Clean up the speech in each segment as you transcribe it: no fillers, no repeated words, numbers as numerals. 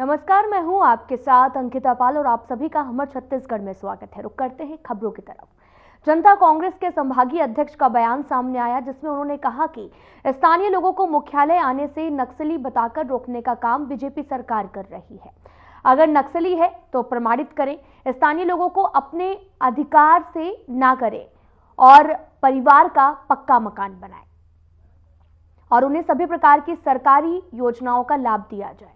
नमस्कार, मैं हूं आपके साथ अंकिता पाल और आप सभी का हमर छत्तीसगढ़ में स्वागत है। रुक करते हैं खबरों की तरफ। जनता कांग्रेस के संभागीय अध्यक्ष का बयान सामने आया, जिसमें उन्होंने कहा कि स्थानीय लोगों को मुख्यालय आने से नक्सली बताकर रोकने का काम बीजेपी सरकार कर रही है। अगर नक्सली है तो प्रमाणित करें, स्थानीय लोगों को अपने अधिकार से ना करें और परिवार का पक्का मकान बनाएं और उन्हें सभी प्रकार की सरकारी योजनाओं का लाभ दिया जाए।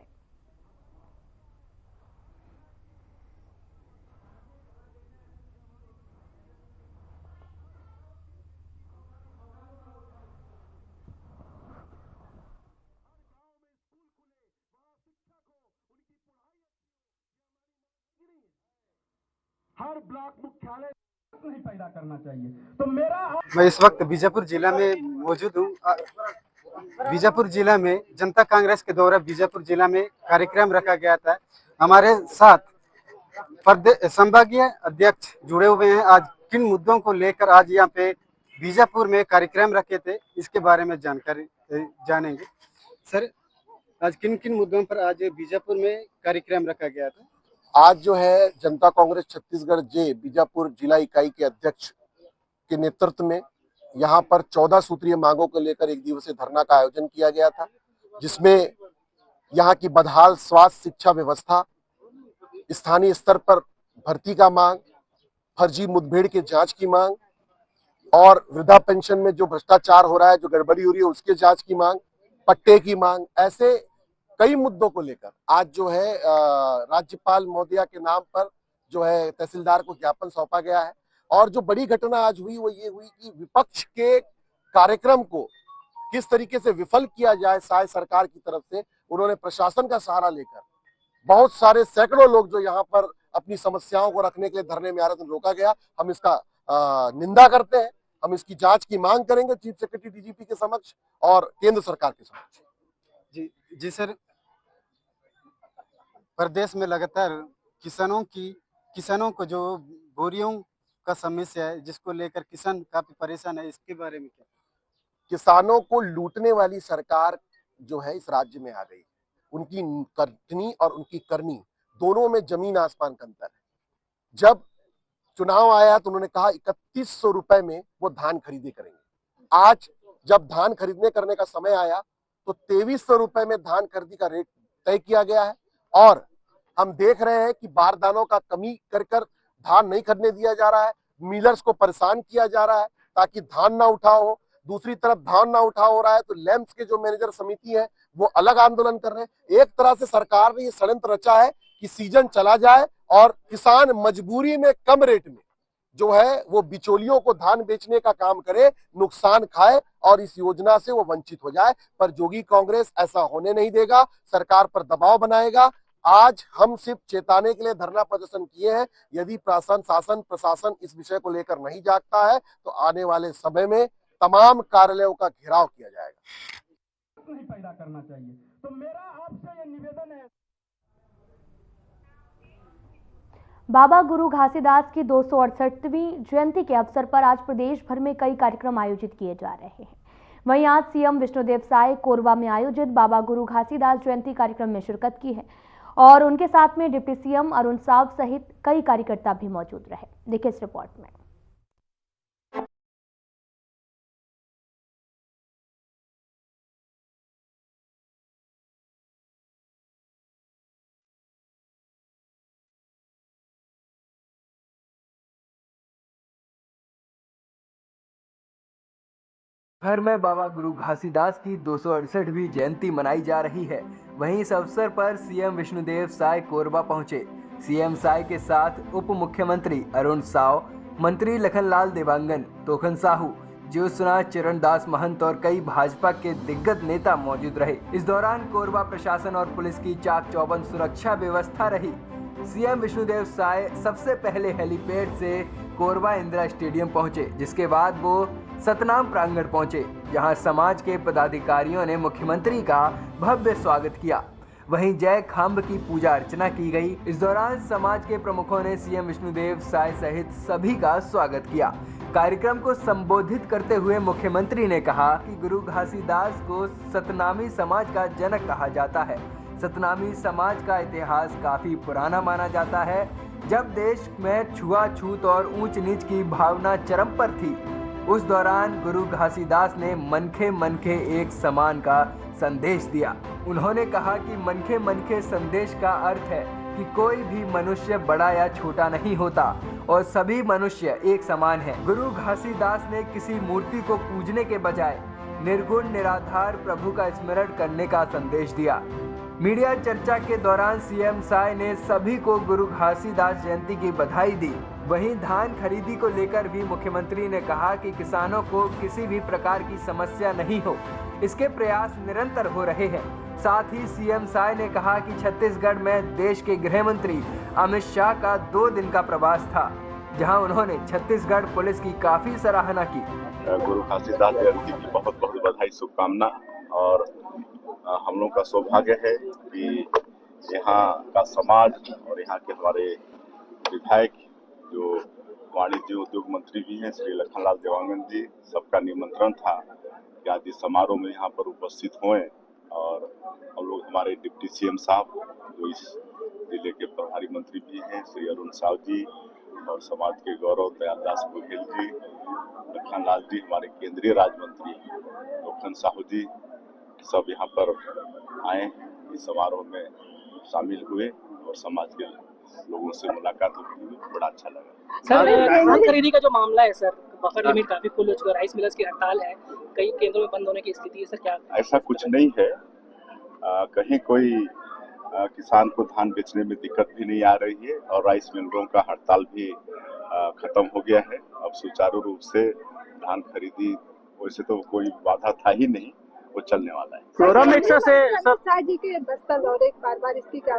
हर ब्लॉक मुख्यालय नहीं पैदा करना चाहिए। तो मेरा मैं इस वक्त बीजापुर जिला में मौजूद हूँ। बीजापुर जिला में जनता कांग्रेस के द्वारा बीजापुर जिला में कार्यक्रम रखा गया था। हमारे साथ संभागीय अध्यक्ष जुड़े हुए हैं। आज किन मुद्दों को लेकर आज यहाँ पे बीजापुर में कार्यक्रम रखे थे, इसके बारे में जानकारी जानेंगे। सर, आज किन किन मुद्दों पर आज बीजापुर में कार्यक्रम रखा गया था? आज जो है जनता कांग्रेस छत्तीसगढ़ जे बीजापुर जिला इकाई के अध्यक्ष के नेतृत्व में यहाँ पर 14 सूत्रीय मांगों को लेकर एक दिवसीय धरना का आयोजन किया गया था, जिसमें यहाँ की बदहाल स्वास्थ्य शिक्षा व्यवस्था, स्थानीय स्तर पर भर्ती का मांग, फर्जी मुठभेड़ के जांच की मांग और वृद्धा पेंशन में जो भ्रष्टाचार हो रहा है, जो गड़बड़ी हो रही है, उसके जांच की मांग, पट्टे की मांग, ऐसे कई मुद्दों को लेकर आज जो है राज्यपाल महोदया के नाम पर जो है तहसीलदार को ज्ञापन सौंपा गया है। और जो बड़ी घटना आज हुई वो ये हुई कि विपक्ष के कार्यक्रम को किस तरीके से विफल किया जाए शायद सरकार की तरफ से, उन्होंने प्रशासन का सहारा लेकर बहुत सारे सैकड़ों लोग जो यहाँ पर अपनी समस्याओं को रखने के लिए धरने में आ रहे थे, रोका गया। हम इसका निंदा करते हैं। हम इसकी जांच की मांग करेंगे चीफ सेक्रेटरी डीजीपी के समक्ष और केंद्र सरकार के समक्ष। जी सर, प्रदेश में लगातार किसानों को जो बोरियों का समस्या है, जिसको लेकर किसान काफी परेशान है, इसके बारे में क्या? किसानों को लूटने वाली सरकार जो है इस राज्य में आ गई। उनकी कथनी और उनकी करनी दोनों में जमीन आसमान का अंतर है। जब चुनाव आया तो उन्होंने कहा 3100 रुपए में वो धान खरीदी करेंगे। आज जब धान खरीदने करने का समय आया तो 2300 रुपए में धान खरीदी का रेट तय किया गया है। और हम देख रहे हैं कि बारदानों का कमी कर धान नहीं खरीदने दिया जा रहा है। मिलर्स को परेशान किया जा रहा है ताकि धान ना उठाओ हो। दूसरी तरफ धान ना उठाओ हो रहा है तो लैंप्स के जो मैनेजर समिति है वो अलग आंदोलन कर रहे हैं। एक तरह से सरकार ने ये षड्यंत्र रचा है कि सीजन चला जाए और किसान मजबूरी में कम रेट में जो है वो बिचौलियों को धान बेचने का काम करे, नुकसान खाए और इस योजना से वो वंचित हो जाए। पर जोगी कांग्रेस ऐसा होने नहीं देगा, सरकार पर दबाव बनाएगा। आज हम सिर्फ चेताने के लिए धरना प्रदर्शन किए हैं। यदि प्रशासन इस विषय को लेकर नहीं जागता है तो आने वाले समय में तमाम कार्यालयों का घेराव किया जाएगा। नहीं पैदा करना चाहिए। तो मेरा आपसे ये निवेदन है। बाबा गुरु घासीदास की 268वीं जयंती के अवसर पर आज प्रदेश भर में कई कार्यक्रम आयोजित किए जा रहे हैं। वहीं आज सीएम विष्णुदेव साय कोरबा में आयोजित बाबा गुरु घासीदास जयंती कार्यक्रम में शिरकत की है और उनके साथ में डिप्टी सीएम अरुण साव सहित कई कार्यकर्ता भी मौजूद रहे। देखिए इस रिपोर्ट में। भर में बाबा गुरु घासीदास की 268वीं जयंती मनाई जा रही है। वहीं इस अवसर पर सीएम विष्णुदेव साय कोरबा पहुंचे। सीएम साय के साथ उप मुख्यमंत्री अरुण साव, मंत्री लखनलाल देवांगन, तोखन साहू, ज्योत्सना चरणदास महंत और कई भाजपा के दिग्गज नेता मौजूद रहे। इस दौरान कोरबा प्रशासन और पुलिस की चाक चौबंद सुरक्षा व्यवस्था रही। सीएम विष्णुदेव साय सबसे पहले हेलीपैड से कोरबा इंदिरा स्टेडियम पहुंचे, जिसके बाद वो सतनाम प्रांगण पहुंचे, जहां समाज के पदाधिकारियों ने मुख्यमंत्री का भव्य स्वागत किया। वहीं जय खाम्ब की पूजा अर्चना की गई। इस दौरान समाज के प्रमुखों ने सीएम विष्णुदेव साय सहित सभी का स्वागत किया। कार्यक्रम को संबोधित करते हुए मुख्यमंत्री ने कहा कि गुरु घासीदास को सतनामी समाज का जनक कहा जाता है। सतनामी समाज का इतिहास काफी पुराना माना जाता है। जब देश में छुआछूत और ऊंच नीच की भावना चरम पर थी, उस दौरान गुरु घासीदास ने मनखे मनखे एक समान का संदेश दिया। उन्होंने कहा कि मनखे मनखे संदेश का अर्थ है कि कोई भी मनुष्य बड़ा या छोटा नहीं होता और सभी मनुष्य एक समान हैं। गुरु घासीदास ने किसी मूर्ति को पूजने के बजाय निर्गुण निराधार प्रभु का स्मरण करने का संदेश दिया। मीडिया चर्चा के दौरान सीएम साय ने सभी को गुरु घासीदास जयंती की बधाई दी। वहीं धान खरीदी को लेकर भी मुख्यमंत्री ने कहा कि किसानों को किसी भी प्रकार की समस्या नहीं हो, इसके प्रयास निरंतर हो रहे हैं। साथ ही सीएम साय ने कहा कि छत्तीसगढ़ में देश के गृह मंत्री अमित शाह का 2 दिन का प्रवास था, जहां उन्होंने छत्तीसगढ़ पुलिस की काफी सराहना की। गुरु घासीदास जयंती की बहुत बहुत बधाई, शुभकामना। और हम लोग का सौभाग्य है कि यहाँ का समाज और यहाँ के हमारे विधायक जो वाणिज्य उद्योग मंत्री भी हैं श्री लखनलाल देवांगन जी, सबका निमंत्रण था कि आज इस समारोह में यहाँ पर उपस्थित हुए। और हम लोग हमारे डिप्टी सीएम साहब जो इस जिले के प्रभारी मंत्री भी हैं श्री अरुण साव जी, और समाज के गौरव दयालदास बघेल जी, लखनलाल जी, हमारे केंद्रीय राज्य मंत्री लोखन साहू जी, सब यहाँ पर आए, इस समारोह में शामिल हुए और समाज के लोगों से मुलाकात हुई, बड़ा अच्छा लगा। सर, धान खरीदी का जो मामला है सर, बफर लिमिट काफी फुल हो चुका है, राइस मिलर्स की हड़ताल है, कई केंद्रों में बंद होने की स्थिति है सर, क्या ऐसा कुछ नहीं है। कहीं कोई किसान को धान बेचने में दिक्कत भी नहीं आ रही है और राइस मिलरों का हड़ताल भी खत्म हो गया है। अब सुचारू रूप से धान खरीदी, वैसे तो कोई बाधा था ही नहीं, वो चलने वाला है। जी के बस्तर दौरे बार-बार इसकी क्या?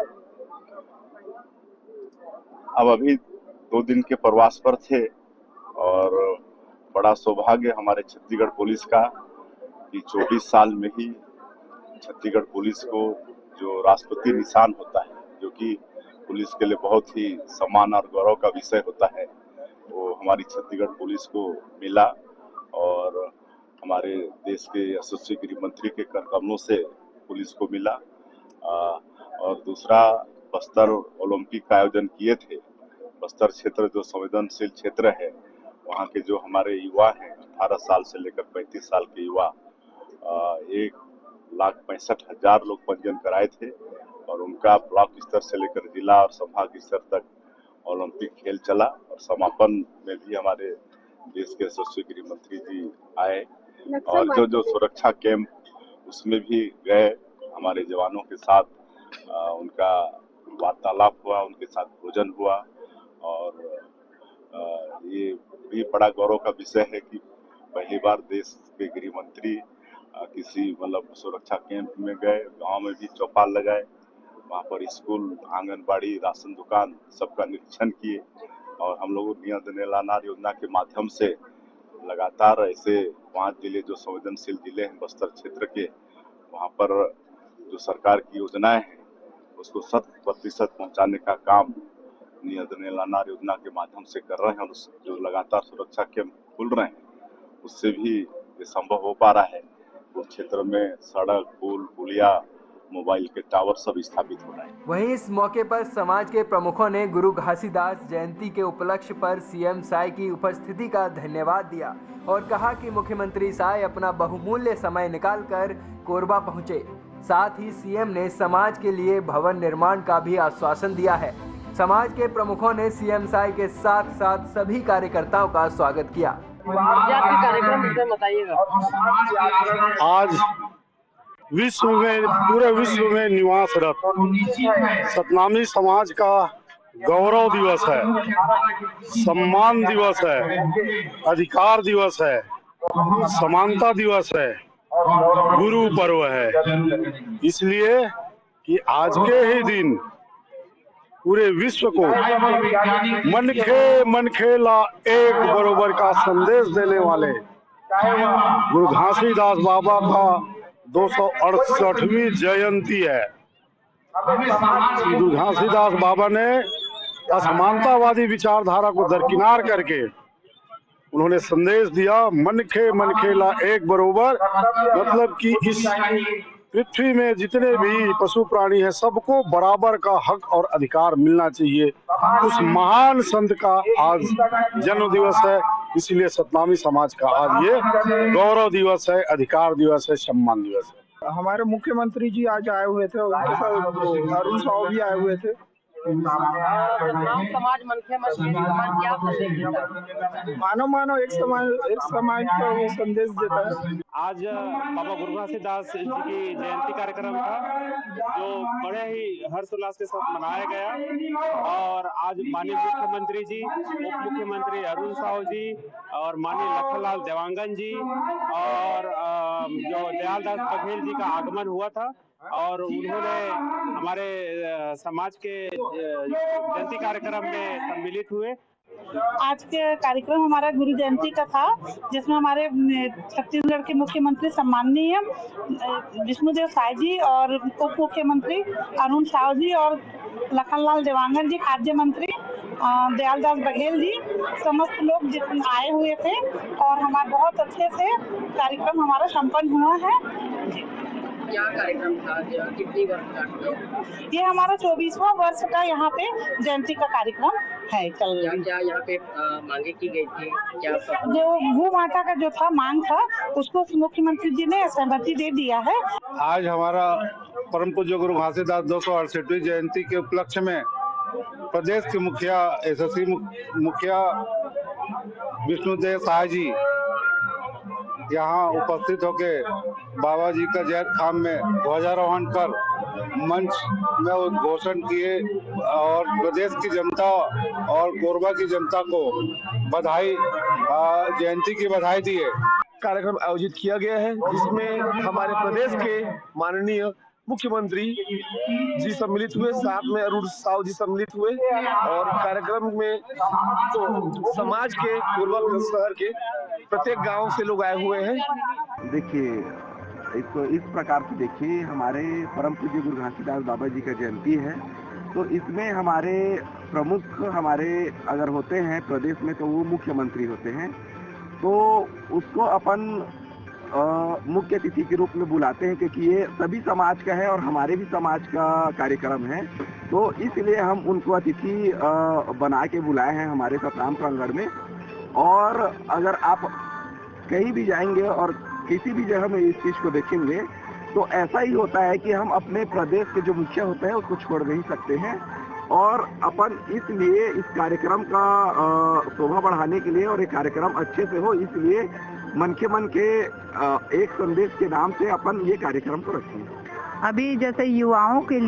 अब अभी 2 दिन के प्रवास पर थे और बड़ा सौभाग्य हमारे छत्तीसगढ़ पुलिस का कि 24 साल में ही छत्तीसगढ़ पुलिस को जो राष्ट्रपति निशान होता है, जो कि पुलिस के लिए बहुत ही सम्मान और गौरव का विषय होता है, वो हमारी छत्तीसगढ़ पुलिस को मिला। और हमारे देश के यशस्वी गृह मंत्री के कदमों से पुलिस को मिला। और दूसरा, बस्तर ओलंपिक का आयोजन किए थे। बस्तर क्षेत्र जो संवेदनशील क्षेत्र है, वहाँ के जो हमारे युवा हैं 18 साल से लेकर 35 साल के युवा, 1,65,000 लोग पंजीयन कराए थे और उनका ब्लॉक स्तर से लेकर जिला और संभाग स्तर तक ओलंपिक खेल चला। और समापन में भी हमारे देश के यशस्वी गृह मंत्री जी आए और जो सुरक्षा कैंप उसमें भी गए, हमारे जवानों के साथ उनका वार्तालाप हुआ, उनके साथ भोजन हुआ। और ये भी बड़ा गौरव का विषय है कि पहली बार देश के गृह मंत्री किसी मतलब सुरक्षा कैंप में गए, गांव में भी चौपाल लगाए, वहाँ पर स्कूल, आंगनबाड़ी, राशन दुकान सबका निरीक्षण किए। और हम लोग नियंत्रण योजना के माध्यम से लगातार ऐसे 5 जिले जो संवेदनशील जिले हैं बस्तर क्षेत्र के, वहाँ पर जो सरकार की योजनाएं हैं उसको 100% पहुँचाने का काम नियंत्रण योजना के माध्यम से कर रहे हैं। और जो लगातार सुरक्षा कैंप खुल रहे हैं उससे भी ये संभव हो पा रहा है। उस क्षेत्र में सड़क, पुल, पुलिया, मोबाइल के टावर सब स्थापित हो रहे हैं। वहीं इस मौके पर समाज के प्रमुखों ने गुरु घासीदास जयंती के उपलक्ष्य पर सीएम साय की उपस्थिति का धन्यवाद दिया और कहा कि मुख्यमंत्री साय अपना बहुमूल्य समय निकालकर कोरबा पहुंचे। साथ ही सीएम ने समाज के लिए भवन निर्माण का भी आश्वासन दिया है। समाज के प्रमुखों ने सीएम साय के साथ साथ सभी कार्यकर्ताओं का स्वागत किया। कार्यक्रम बताइएगा। आज पूरे विश्व में निवासरत सतनामी समाज का गौरव दिवस है, सम्मान दिवस है, अधिकार दिवस है, समानता दिवस है, गुरु पर्व है। इसलिए कि आज के ही दिन पूरे विश्व को मन खेला एक बरोबर का संदेश देने वाले गुरु घासीदास बाबा का 268वीं जयंती है। गुरु घासीदास बाबा ने असमानतावादी विचारधारा को दरकिनार करके उन्होंने संदेश दिया, मन खेला एक बरोबर, मतलब कि इस पृथ्वी में जितने भी पशु प्राणी हैं सबको बराबर का हक और अधिकार मिलना चाहिए। उस महान संत का आज जन्म दिवस है, इसलिए सतनामी समाज का आज ये गौरव दिवस है, अधिकार दिवस है, सम्मान दिवस है। हमारे मुख्यमंत्री जी आज आए हुए थे, उनके साथ अरुण साहु भी आए हुए थे। समाज क्या मानव एक समाज का वो संदेश देता है। आज बाबा गुरु घासीदास जी की जयंती कार्यक्रम था, जो बड़े ही हर्षोल्लास के साथ मनाया गया। और आज माननीय मुख्यमंत्री जी, उप मुख्यमंत्री अरुण साहु जी और माननीय लखनलाल देवांगन जी और जो दयालदास बघेल जी का आगमन हुआ था और उन्होंने हमारे समाज के जयंती कार्यक्रम में सम्मिलित हुए। आज के कार्यक्रम हमारा गुरु जयंती का था, जिसमें हमारे छत्तीसगढ़ के मुख्यमंत्री सम्माननीय विष्णुदेव साय जी और उप मुख्यमंत्री अरुण साहु जी और लखनलाल देवांगन जी, खाद्य मंत्री दयालदास बघेल जी, समस्त लोग जितने आए हुए थे और हमारा बहुत अच्छे से कार्यक्रम हमारा संपन्न हुआ है। क्या कार्यक्रम था, कितनी वर्ष का? ये हमारा 24वां वर्ष का यहाँ पे जयंती का कार्यक्रम है। क्या यहाँ पे मांगे की गई थी? क्या जो गौ माता का जो था मांग था, उसको मुख्यमंत्री जी ने सहमति दे दिया है। आज हमारा परम पूज्य गुरु घासीदास 268वीं जयंती के उपलक्ष्य में प्रदेश के मुखिया एसएससी मुखिया विष्णुदेव साय जी यहाँ उपस्थित होके बाबा जी का जैत खाम में ध्वजारोहण कर मंच में उद्घोषण किए और प्रदेश की जनता और कोरबा की जनता को बधाई, जयंती की बधाई दिए। कार्यक्रम आयोजित किया गया है, जिसमें हमारे प्रदेश के माननीय मुख्यमंत्री जी सम्मिलित हुए, साथ में अरुण साहु जी सम्मिलित हुए और कार्यक्रम में तो समाज के कोरबा शहर के प्रत्येक गांव से लोग आए हुए हैं। देखिए, इसको इस प्रकार से देखिए, हमारे परम पूज्य गुरु घासीदास बाबा जी का जयंती है, तो इसमें हमारे प्रमुख हमारे अगर होते हैं प्रदेश में तो वो मुख्यमंत्री होते हैं, तो उसको अपन मुख्य अतिथि के रूप में बुलाते हैं, क्योंकि ये सभी समाज का है और हमारे भी समाज का कार्यक्रम है, तो इसलिए हम उनको अतिथि बना के बुलाए हैं हमारे सतनाम प्रांगण में। और अगर आप कहीं भी जाएंगे और किसी भी जगह में इस चीज को देखेंगे तो ऐसा ही होता है कि हम अपने प्रदेश के जो मुखिया होते हैं उसको छोड़ नहीं सकते हैं, और अपन इसलिए इस कार्यक्रम का शोभा बढ़ाने के लिए और ये कार्यक्रम अच्छे से हो, इसलिए मन के एक संदेश के नाम से अपन ये कार्यक्रम को रखें। अभी जैसे युवाओं के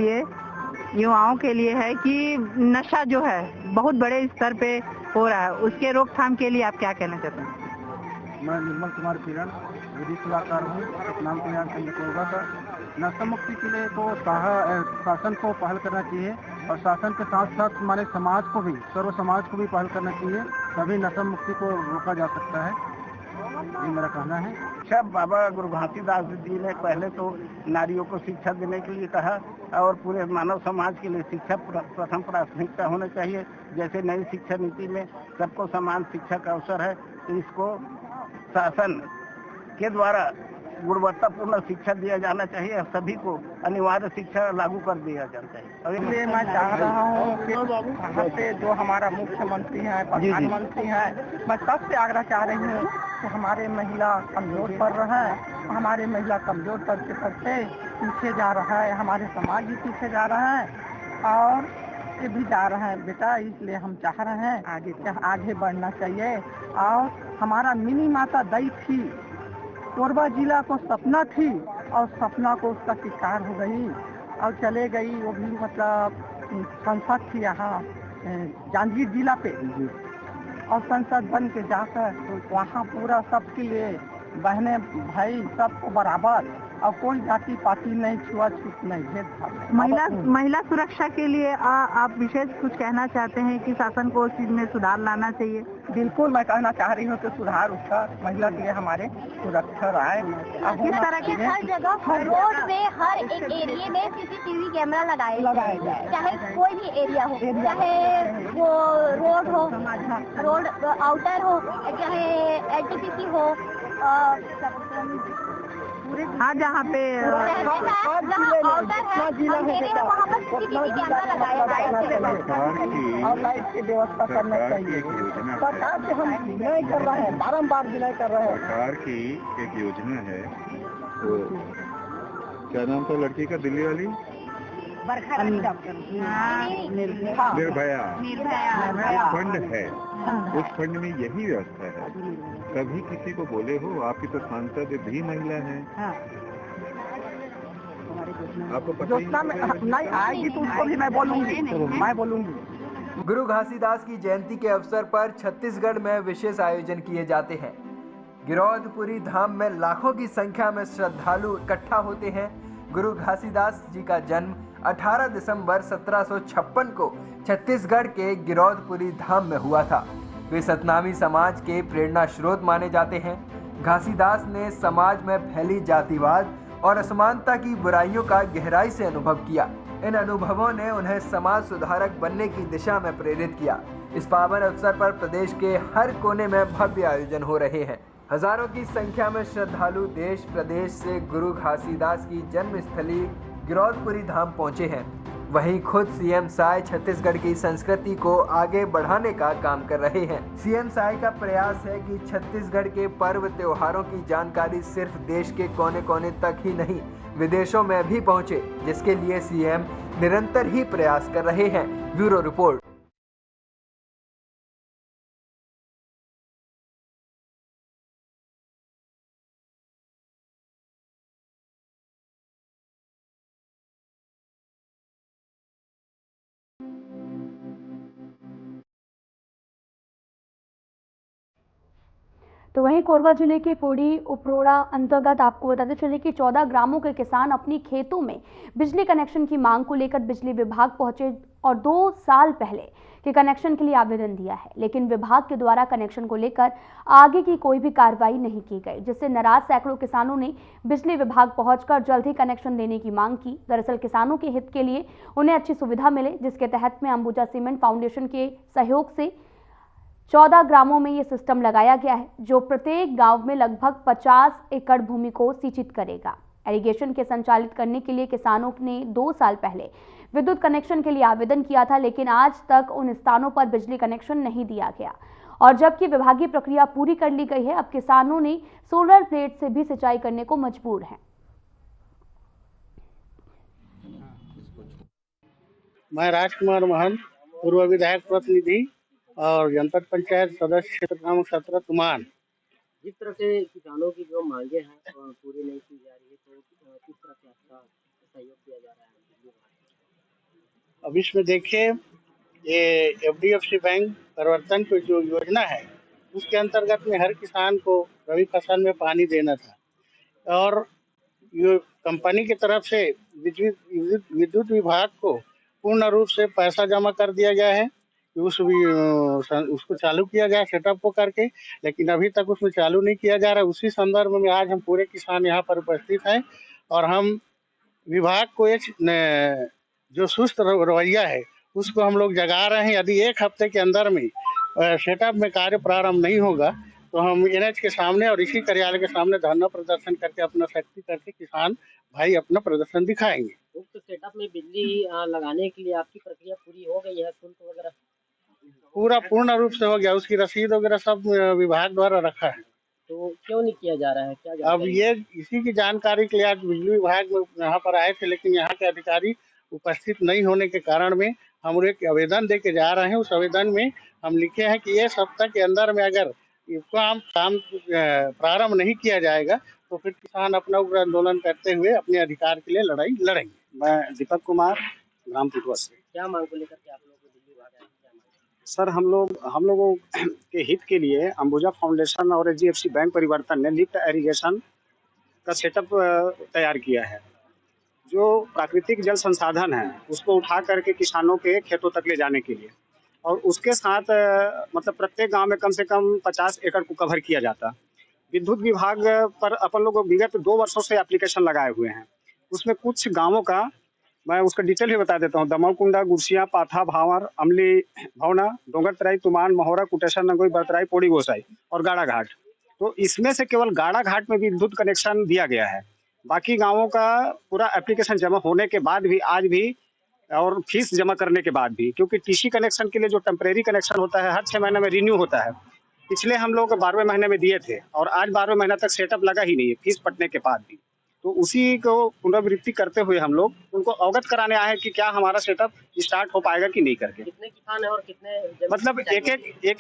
लिए है कि नशा जो है बहुत बड़े स्तर पे हो रहा है, उसके रोकथाम के लिए आप क्या कहना चाहते हैं? मैं निर्मल कुमार किरण विधि सलाहकार हूँ, सतनाम कल्याण केंद्र कोरबा का। नशा मुक्ति के लिए तो शासन को पहल करना चाहिए और शासन के साथ साथ हमारे समाज को भी, सर्व समाज को भी पहल करना चाहिए, तभी नशा मुक्ति को रोका जा सकता है, ये मेरा कहना है। अच्छा, बाबा गुरु घासीदास जी ने पहले तो नारियों को शिक्षा देने के लिए कहा और पूरे मानव समाज के लिए शिक्षा प्रथम प्राथमिकता होना चाहिए। जैसे नई शिक्षा नीति में सबको समान शिक्षा का अवसर है, तो इसको शासन के द्वारा गुणवत्तापूर्ण शिक्षा दिया जाना चाहिए और सभी को अनिवार्य शिक्षा लागू कर दिया जाता है। इसलिए मैं चाह रहा हूँ कि यहाँ पे जो हमारा मुख्यमंत्री है, प्रधानमंत्री है, मैं सबसे आग्रह चाह रही हूँ कि हमारे महिला कमजोर पड़ रहा है, हमारे महिला कमजोर पड़ते पीछे जा रहा है, हमारे समाज भी पीछे जा रहा है और ये भी जा रहा है बेटा, इसलिए हम चाह रहे हैं आगे बढ़ना चाहिए। और हमारा मिनी माता दई थी, कोरबा जिला को सपना थी और सपना को उसका शिकार हो गई और चले गई, वो भी मतलब संसद थी यहाँ जांजगीर जिला पे, और संसद बन के जाकर तो वहाँ पूरा सबके लिए बहने भाई सबको बराबर और कोई जाति पाति नहीं, छुआछूत नहीं, भेदभाव। महिला सुरक्षा के लिए आप विशेष कुछ कहना चाहते हैं कि शासन को उस चीज में सुधार लाना चाहिए? बिल्कुल, मैं कहना चाह रही हूँ कि सुधार उसका महिला के लिए हमारे सुरक्षा राय किस तरह के हर जगह रोड में हर एक एरिया में CCTV कैमरा लगाए जाए, चाहे कोई भी एरिया हो, चाहे वो रोड हो, रोड आउटर हो, चाहे LTPC हो, हाँ जहाँ पे और लाइट की व्यवस्था करना चाहिए। सरकार से हम विनय कर रहे हैं, बारम्बार विनय कर रहे हैं। सरकार की एक योजना है, तो क्या नाम था लड़की का, दिल्ली वाली, निर्भया फंड है। उस फंड में यही व्यवस्था है, कभी किसी को बोले हो, आपकी तो सांसद भी महिला है, आपको पता नहीं आएगी तो उसको भी मैं बोलूंगी। गुरु घासीदास की जयंती के अवसर पर छत्तीसगढ़ में विशेष आयोजन किए जाते हैं। गिरौदपुरी धाम में लाखों की संख्या में श्रद्धालु इकट्ठा होते हैं। गुरु घासीदास जी का जन्म 18 दिसंबर 1756 को छत्तीसगढ़ के गिरौदपुरी धाम में हुआ था। वे सतनामी समाज के प्रेरणा स्रोत माने जाते हैं। घासीदास ने समाज में फैली जातिवाद और असमानता की बुराइयों का गहराई से अनुभव किया। इन अनुभवों ने उन्हें समाज सुधारक बनने की दिशा में प्रेरित किया। इस पावन अवसर पर प्रदेश के हर कोने में भव्य आयोजन हो रहे हैं। हजारों की संख्या में श्रद्धालु देश प्रदेश से गुरु घासीदास की जन्मस्थली गिरौदपुरी धाम पहुंचे हैं। वहीं खुद सीएम साय छत्तीसगढ़ की संस्कृति को आगे बढ़ाने का काम कर रहे हैं। सीएम साय का प्रयास है कि छत्तीसगढ़ के पर्व त्योहारों की जानकारी सिर्फ देश के कोने कोने तक ही नहीं, विदेशों में भी पहुंचे, जिसके लिए सीएम निरंतर ही प्रयास कर रहे हैं। Bureau report. तो वहीं कोरबा जिले के पोड़ी उपरोड़ा अंतर्गत आपको बताते चले कि 14 ग्रामों के किसान अपनी खेतों में बिजली कनेक्शन की मांग को लेकर बिजली विभाग पहुंचे और 2 साल पहले के कनेक्शन के लिए आवेदन दिया है, लेकिन विभाग के द्वारा कनेक्शन को लेकर आगे की कोई भी कार्रवाई नहीं की गई, जिससे नाराज सैकड़ों किसानों ने बिजली विभाग पहुंचकर जल्द ही कनेक्शन देने की मांग की। दरअसल किसानों के हित के लिए उन्हें अच्छी सुविधा मिले, जिसके तहत में अंबुजा सीमेंट फाउंडेशन के सहयोग से 14 ग्रामों में ये सिस्टम लगाया गया है, जो प्रत्येक गांव में लगभग 50 एकड़ भूमि को सिंचित करेगा। इरिगेशन के संचालित करने के लिए किसानों ने 2 साल पहले विद्युत कनेक्शन के लिए आवेदन किया था, लेकिन आज तक उन स्थानों पर बिजली कनेक्शन नहीं दिया गया। और जबकि विभागीय प्रक्रिया पूरी कर ली गई है, अब किसानों ने सोलर प्लेट से भी सिंचाई करने को मजबूर हैं। मैं राजकुमार महंत, पूर्व विधायक प्रतिनिधि और जनपद पंचायत सदस्य क्षेत्र क्रमांक 17 तुमान। जिस तरह से किसानों की जो मांगे हैं पूरी नहीं की जा रही है, तो किस तरह से आपका सहयोग किया जा रहा है? अब इसमें देखिए, ये एफडीएफसी बैंक परिवर्तन की जो योजना है, उसके अंतर्गत में हर किसान को रबी फसल में पानी देना था और ये कंपनी की तरफ से विद्युत विभाग को पूर्ण रूप से पैसा जमा कर दिया गया है कि उसको चालू किया जाए सेटअप को करके, लेकिन अभी तक उसमें चालू नहीं किया जा रहा है। उसी संदर्भ में आज हम पूरे किसान यहाँ पर उपस्थित हैं और हम विभाग को एक जो सुस्त रवैया है उसको हम लोग जगा रहे हैं। यदि 1 हफ्ते के अंदर में सेटअप में कार्य प्रारंभ नहीं होगा तो हम एनएच के सामने और इसी कार्यालय के सामने धरना प्रदर्शन करके अपना शक्ति करके किसान भाई अपना प्रदर्शन दिखाएंगे। उक्त सेटअप में बिजली लगाने के लिए आपकी प्रक्रिया पूरी हो गई है? शुल्क वगैरह पूरा पूर्ण रूप से हो गया, उसकी रसीद वगैरह सब विभाग द्वारा रखा है। तो क्यों नहीं किया जा रहा है? क्या अब ये इसी की जानकारी के लिए आज बिजली विभाग में यहाँ पर आए थे, लेकिन यहाँ के अधिकारी उपस्थित नहीं होने के कारण में हम एक आवेदन दे के जा रहे हैं। उस आवेदन में हम लिखे हैं कि ये सप्ताह के अंदर में अगर काम प्रारंभ नहीं किया जाएगा तो फिर किसान अपना उग्र आंदोलन करते हुए अपने अधिकार के लिए लड़ाई लड़ेंगे। मैं दीपक कुमार, ग्राम पिटवा से। क्या मांग को लेकर के आप लोगों को दिल्ली विभाग आए? सर, हम लोगों के हित के लिए अंबुजा फाउंडेशन और एचडीएफसी बैंक परिवर्तन ने लिफ्ट इरिगेशन का सेटअप तैयार किया है। जो प्राकृतिक जल संसाधन है उसको उठा करके किसानों के खेतों तक ले जाने के लिए, और उसके साथ मतलब प्रत्येक गांव में कम से कम 50 एकड़ को कवर किया जाता। विद्युत विभाग पर अपन लोग विगत 2 वर्षों से एप्लीकेशन लगाए हुए हैं। उसमें कुछ गांवों का मैं उसका डिटेल भी बता देता हूँ। दमलकुंडा, गुरसिया, पाथा, भावर, अमली, भवना, डोंगरतराई, तुमान, महोरा, कुटेश्वर, नगोई, बरतराई, पोड़ी गोसाई और गाड़ा घाट। तो इसमें से केवल गाड़ा घाट में विद्युत कनेक्शन दिया गया है। बाकी गांवों का पूरा एप्लीकेशन जमा होने के बाद भी आज भी और फीस जमा करने के बाद भी, क्योंकि टीसी कनेक्शन के लिए जो टेम्परेरी कनेक्शन होता है हर 6 महीने में रिन्यू होता है। पिछले हम लोग 12वें महीने में दिए थे और आज 12वें महीना तक सेटअप लगा ही नहीं है फीस पटने के बाद भी। तो उसी को पुनरावृत्ति करते हुए हम लोग उनको अवगत कराने आए हैं कि क्या हमारा सेटअप स्टार्ट हो पाएगा कि नहीं करके। कितने किसान है और कितने मतलब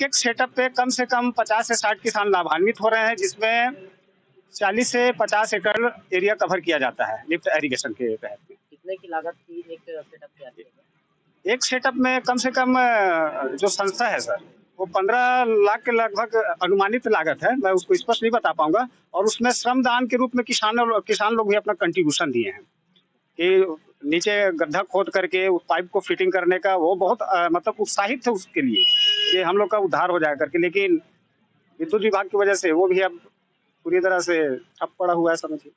एक सेटअप पे कम से कम 50 से 60 किसान लाभान्वित हो रहे हैं, जिसमें 40 से 50 एकड़ एरिया कवर किया जाता है लिफ्ट इरिगेशन के तहत। कितने की लागत की एक सेटअप की आती है? एक सेटअप में कम से कम जो संस्था है सर वो 15 लाख के लगभग अनुमानित लागत है, मैं उसको स्पष्ट नहीं बता पाऊंगा। और उसमें श्रमदान के रूप में किसान लोग भी अपना कंट्रीब्यूशन दिए हैं कि नीचे गड्ढा खोद करके उस पाइप को फिटिंग करने का, वो बहुत मतलब उत्साहित थे उसके लिए कि हम लोग का उद्धार हो जाए करके। लेकिन विद्युत विभाग की वजह से वो भी अब पूरी तरह से ठप पड़ा हुआ है समझिए।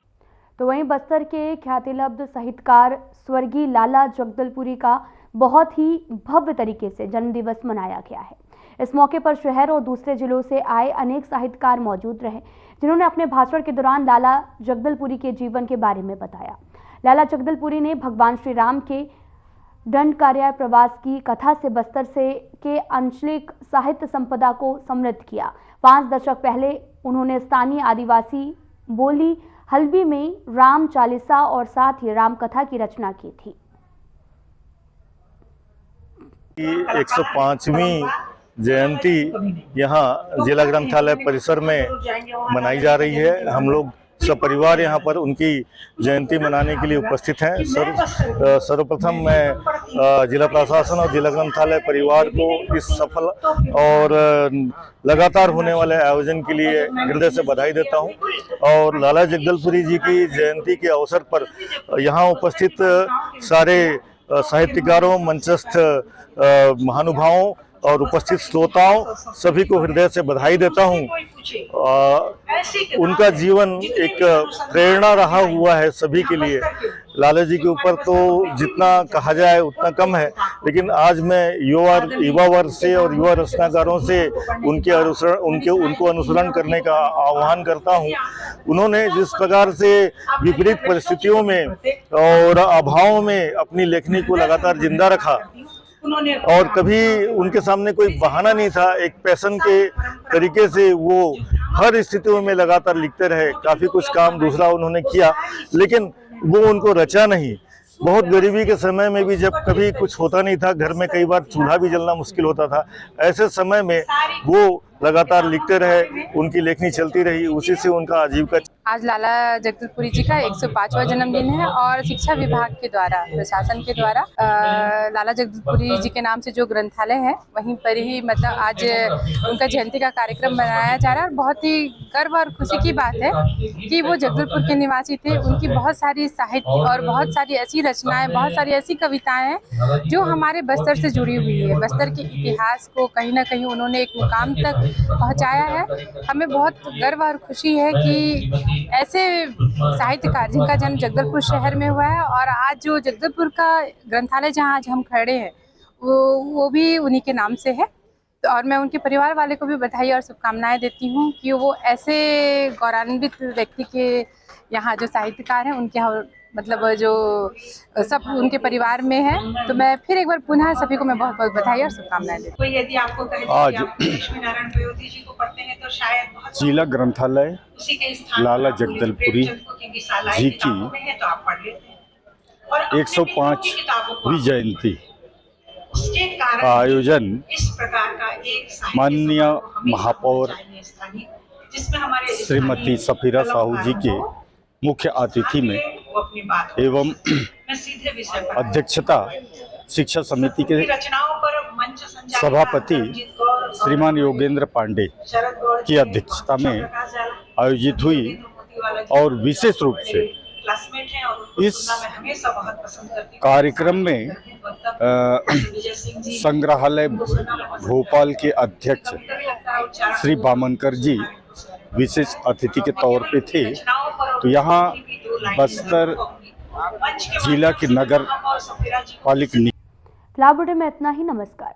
तो वहीं बस्तर के ख्यातिलब्ध साहित्यकार स्वर्गीय लाला जगदलपुरी का बहुत ही भव्य तरीके से जन्मदिवस मनाया गया है। इस मौके पर शहर और दूसरे जिलों से आए अनेक साहित्यकार मौजूद रहे, जिन्होंने अपने भाषण के दौरान लाला जगदलपुरी के जीवन के बारे में बताया। लाला जगदलपुरी ने भगवान श्री राम के दंडकारण्य प्रवास की कथा से बस्तर से के आंचलिक साहित्य संपदा को समृद्ध किया। 5 दशक पहले उन्होंने स्थानीय आदिवासी बोली हल्बी में राम चालीसा और साथ ही राम कथा की रचना की थी। 105वीं जयंती यहाँ जिला ग्रंथालय परिसर में मनाई जा रही है। हम लोग सपरिवार यहाँ पर उनकी जयंती मनाने के लिए उपस्थित हैं। सर्वप्रथम मैं जिला प्रशासन और जिला ग्रंथालय परिवार को इस सफल और लगातार होने वाले आयोजन के लिए हृदय से बधाई देता हूँ। और लाला जगदलपुरी जी की जयंती के अवसर पर यहाँ उपस्थित सारे साहित्यकारों, मंचस्थ महानुभावों और उपस्थित श्रोताओं सभी को हृदय से बधाई देता हूँ। उनका जीवन एक प्रेरणा रहा हुआ है सभी के लिए। लाला जी के ऊपर तो जितना कहा जाए उतना कम है, लेकिन आज मैं युवा वर्ग से और युवा रचनाकारों से उनको अनुसरण करने का आह्वान करता हूँ। उन्होंने जिस प्रकार से विपरीत परिस्थितियों में और अभावों में अपनी लेखनी को लगातार जिंदा रखा और कभी उनके सामने कोई बहाना नहीं था, एक पैशन के तरीके से वो हर स्थितियों में लगातार लिखते रहे। काफ़ी कुछ काम दूसरा उन्होंने किया, लेकिन वो उनको रचा नहीं। बहुत गरीबी के समय में भी जब कभी कुछ होता नहीं था, घर में कई बार चूल्हा भी जलना मुश्किल होता था, ऐसे समय में वो लगातार लिखते रहे, उनकी लेखनी चलती रही, उसी से उनका आजीविका। आज लाला जगदलपुरी जी का 105वां जन्मदिन है और शिक्षा विभाग के द्वारा, प्रशासन के द्वारा लाला जगदलपुरी जी के नाम से जो ग्रंथालय है वहीं पर ही मतलब आज उनका जयंती का कार्यक्रम मनाया जा रहा है। और बहुत ही गर्व और खुशी की बात है कि वो जगदलपुर के निवासी थे। उनकी बहुत सारी साहित्य और बहुत सारी ऐसी रचनाएं, बहुत सारी ऐसी कविताएं हैं जो हमारे बस्तर से जुड़ी हुई है। बस्तर के इतिहास को कहीं ना कहीं उन्होंने एक मुकाम तक पहुंचाया है। हमें बहुत गर्व और खुशी है कि ऐसे साहित्यकार जिनका जन्म जगदलपुर शहर में हुआ है और आज जो जगदलपुर का ग्रंथालय जहां आज हम खड़े हैं वो भी उन्हीं के नाम से है। तो और मैं उनके परिवार वाले को भी बधाई और शुभकामनाएं देती हूं कि वो ऐसे गौरवान्वित व्यक्ति के यहाँ जो साहित्यकार हैं उनके मतलब जो सब उनके परिवार में है। तो मैं फिर एक बार पुनः सभी को मैं बहुत बहुत बधाई और शुभकामनाएं देती हूँ। यदि आपको आज लक्ष्मीनारायण प्रयोगी जी को पढ़ते हैं तो शायद जिला ग्रंथालय लाला जगदलपुरी जी की 105वीं जयंती का आयोजन माननीय महापौर श्रीमती सफीरा साहू जी के मुख्य अतिथि में एवं अध्यक्षता शिक्षा समिति के सभापति श्रीमान योगेंद्र पांडे की अध्यक्षता में आयोजित हुई। और विशेष रूप से इस कार्यक्रम में संग्रहालय भोपाल के अध्यक्ष श्री बामनकर जी विशेष अतिथि के तौर पे थे। तो यहाँ बस्तर जिला की नगर पालिका। फिलहाल बुलेटिन में इतना ही। नमस्कार।